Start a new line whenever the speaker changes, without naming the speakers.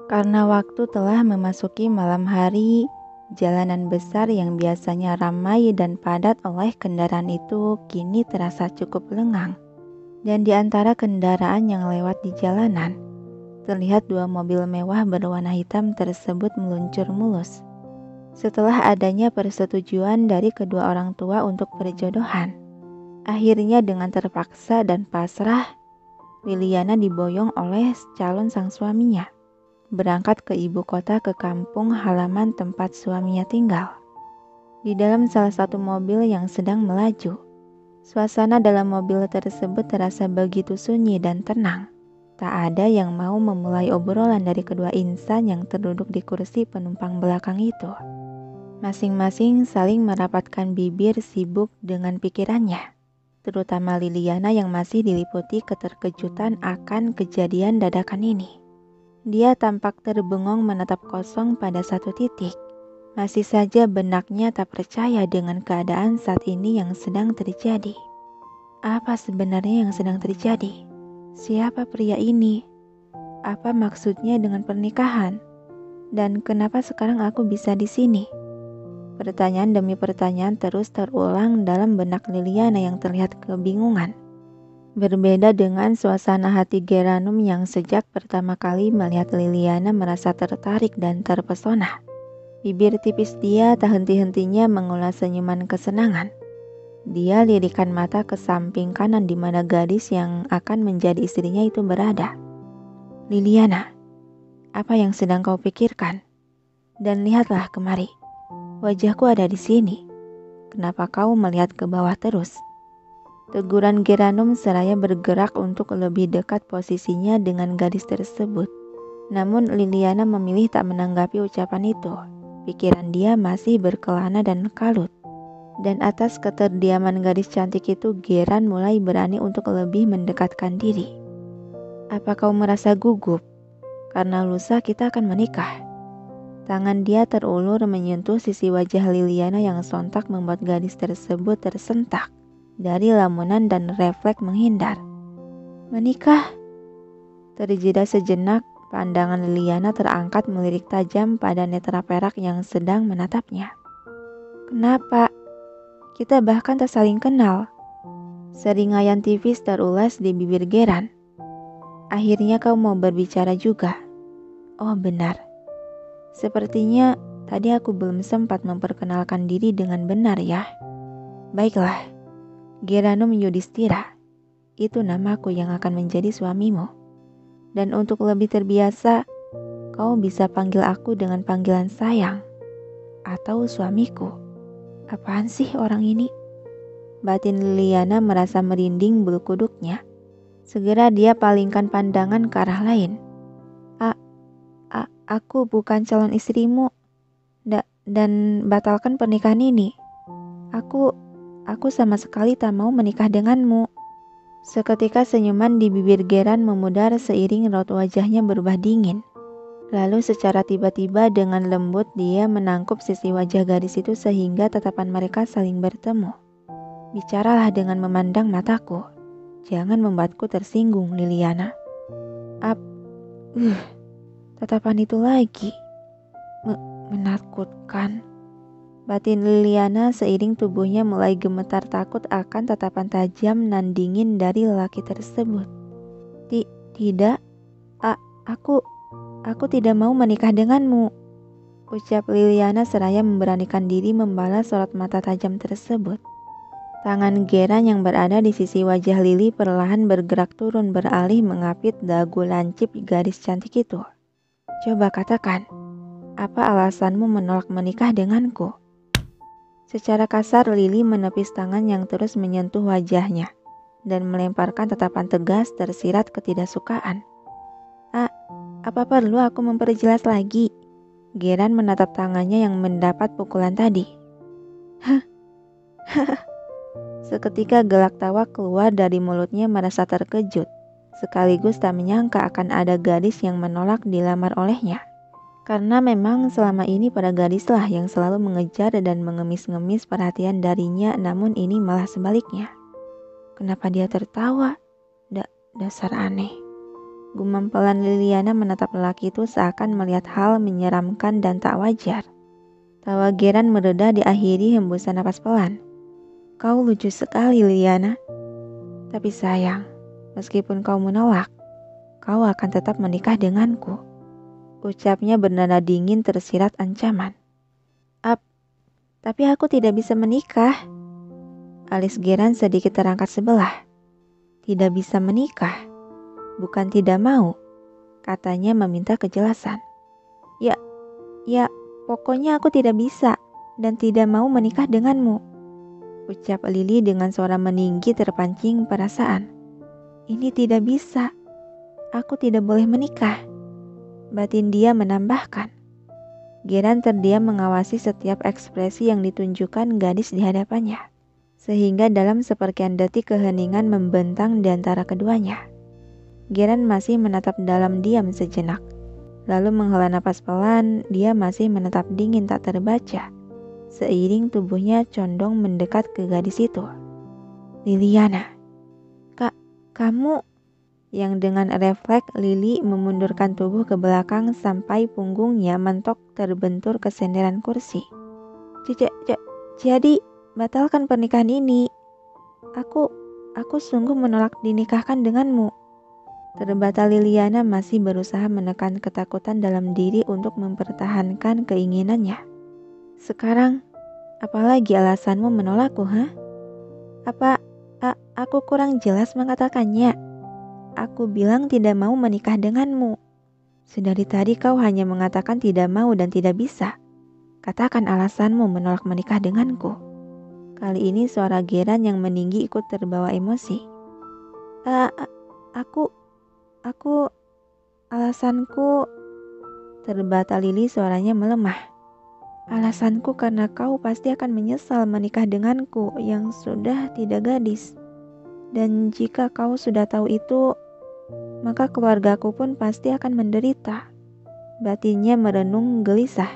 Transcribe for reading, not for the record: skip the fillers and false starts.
Karena waktu telah memasuki malam hari, jalanan besar yang biasanya ramai dan padat oleh kendaraan itu kini terasa cukup lengang. Dan di antara kendaraan yang lewat di jalanan, terlihat dua mobil mewah berwarna hitam tersebut meluncur mulus. Setelah adanya persetujuan dari kedua orang tua untuk perjodohan, akhirnya dengan terpaksa dan pasrah, Liliana diboyong oleh calon sang suaminya berangkat ke ibu kota ke kampung halaman tempat suaminya tinggal. Di dalam salah satu mobil yang sedang melaju, suasana dalam mobil tersebut terasa begitu sunyi dan tenang. Tak ada yang mau memulai obrolan dari kedua insan yang terduduk di kursi penumpang belakang itu. Masing-masing saling merapatkan bibir sibuk dengan pikirannya, terutama Liliana yang masih diliputi keterkejutan akan kejadian dadakan ini. Dia tampak terbengong menatap kosong pada satu titik. Masih saja benaknya tak percaya dengan keadaan saat ini yang sedang terjadi. Apa sebenarnya yang sedang terjadi? Siapa pria ini? Apa maksudnya dengan pernikahan? Dan kenapa sekarang aku bisa di sini? Pertanyaan demi pertanyaan terus terulang dalam benak Liliana yang terlihat kebingungan. Berbeda dengan suasana hati Geranum yang sejak pertama kali melihat Liliana merasa tertarik dan terpesona. Bibir tipis dia tak henti-hentinya mengulas senyuman kesenangan. Dia lirikan mata ke samping kanan di mana gadis yang akan menjadi istrinya itu berada. Liliana, apa yang sedang kau pikirkan? Dan lihatlah kemari, wajahku ada di sini. Kenapa kau melihat ke bawah terus? Teguran Geranum seraya bergerak untuk lebih dekat posisinya dengan gadis tersebut. Namun Liliana memilih tak menanggapi ucapan itu. Pikiran dia masih berkelana dan kalut. Dan atas keterdiaman gadis cantik itu, Geran mulai berani untuk lebih mendekatkan diri. Apa kau merasa gugup? Karena lusa kita akan menikah. Tangan dia terulur menyentuh sisi wajah Liliana yang sontak membuat gadis tersebut tersentak dari lamunan dan refleks menghindar. Menikah? Terjeda sejenak, pandangan Liliana terangkat melirik tajam pada netra perak yang sedang menatapnya. Kenapa? Kita bahkan tak saling kenal. Seringayan tipis terulas di bibir Geran. Akhirnya kau mau berbicara juga. Oh benar. Sepertinya tadi aku belum sempat memperkenalkan diri dengan benar ya. Baiklah. Geranum Yudhistira, itu namaku yang akan menjadi suamimu. Dan untuk lebih terbiasa, kau bisa panggil aku dengan panggilan sayang atau suamiku. Apaan sih orang ini? Batin Liliana merasa merinding bulu kuduknya. Segera dia palingkan pandangan ke arah lain. Aku bukan calon istrimu. Dan batalkan pernikahan ini. Aku sama sekali tak mau menikah denganmu. Seketika senyuman di bibir Geran memudar seiring raut wajahnya berubah dingin. Lalu secara tiba-tiba dengan lembut dia menangkup sisi wajah gadis itu sehingga tatapan mereka saling bertemu. Bicaralah dengan memandang mataku. Jangan membuatku tersinggung, Liliana. Tatapan itu lagi. Menakutkan. Batin Liliana seiring tubuhnya mulai gemetar takut akan tatapan tajam nan dingin dari lelaki tersebut. Tidak, aku tidak mau menikah denganmu, ucap Liliana seraya memberanikan diri membalas sorot mata tajam tersebut. Tangan Geran yang berada di sisi wajah Lili perlahan bergerak turun beralih mengapit dagu lancip gadis cantik itu. Coba katakan, apa alasanmu menolak menikah denganku? Secara kasar Lili menepis tangan yang terus menyentuh wajahnya dan melemparkan tatapan tegas tersirat ketidaksukaan. Apa perlu aku memperjelas lagi? Geran menatap tangannya yang mendapat pukulan tadi. Seketika gelak tawa keluar dari mulutnya merasa terkejut, sekaligus tak menyangka akan ada gadis yang menolak dilamar olehnya. Karena memang selama ini para gadislah yang selalu mengejar dan mengemis-ngemis perhatian darinya, namun ini malah sebaliknya. Kenapa dia tertawa? Dasar aneh. Gumam pelan Liliana menatap lelaki itu seakan melihat hal menyeramkan dan tak wajar. Tawa Geran mereda diakhiri hembusan napas pelan. Kau lucu sekali, Liliana. Tapi sayang, meskipun kau menolak, kau akan tetap menikah denganku. Ucapnya bernada dingin tersirat ancaman. Tapi aku tidak bisa menikah. Alis Geran sedikit terangkat sebelah. Tidak bisa menikah, bukan tidak mau, katanya meminta kejelasan. Ya, pokoknya aku tidak bisa dan tidak mau menikah denganmu, ucap Lili dengan suara meninggi terpancing perasaan. Ini tidak bisa, aku tidak boleh menikah, batin dia menambahkan. Geran terdiam mengawasi setiap ekspresi yang ditunjukkan gadis di hadapannya, sehingga dalam seperkian detik keheningan membentang di antara keduanya. Geran masih menatap dalam diam sejenak. Lalu menghela napas pelan, dia masih menatap dingin tak terbaca. Seiring tubuhnya condong mendekat ke gadis itu. Liliana. Kamu... Yang dengan refleks Lili memundurkan tubuh ke belakang sampai punggungnya mentok terbentur ke senderan kursi. Jadi, batalkan pernikahan ini. Aku sungguh menolak dinikahkan denganmu. Terbata Liliana masih berusaha menekan ketakutan dalam diri untuk mempertahankan keinginannya. Sekarang, apalagi alasanmu menolakku, ha? Apa aku kurang jelas mengatakannya? Aku bilang tidak mau menikah denganmu. Sedari tadi kau hanya mengatakan tidak mau dan tidak bisa. Katakan alasanmu menolak menikah denganku. Kali ini suara Geran yang meninggi ikut terbawa emosi. Aku alasanku, terbata Lili suaranya melemah. Alasanku karena kau pasti akan menyesal menikah denganku yang sudah tidak gadis. Dan jika kau sudah tahu itu, maka keluargaku pun pasti akan menderita. Batinnya merenung gelisah.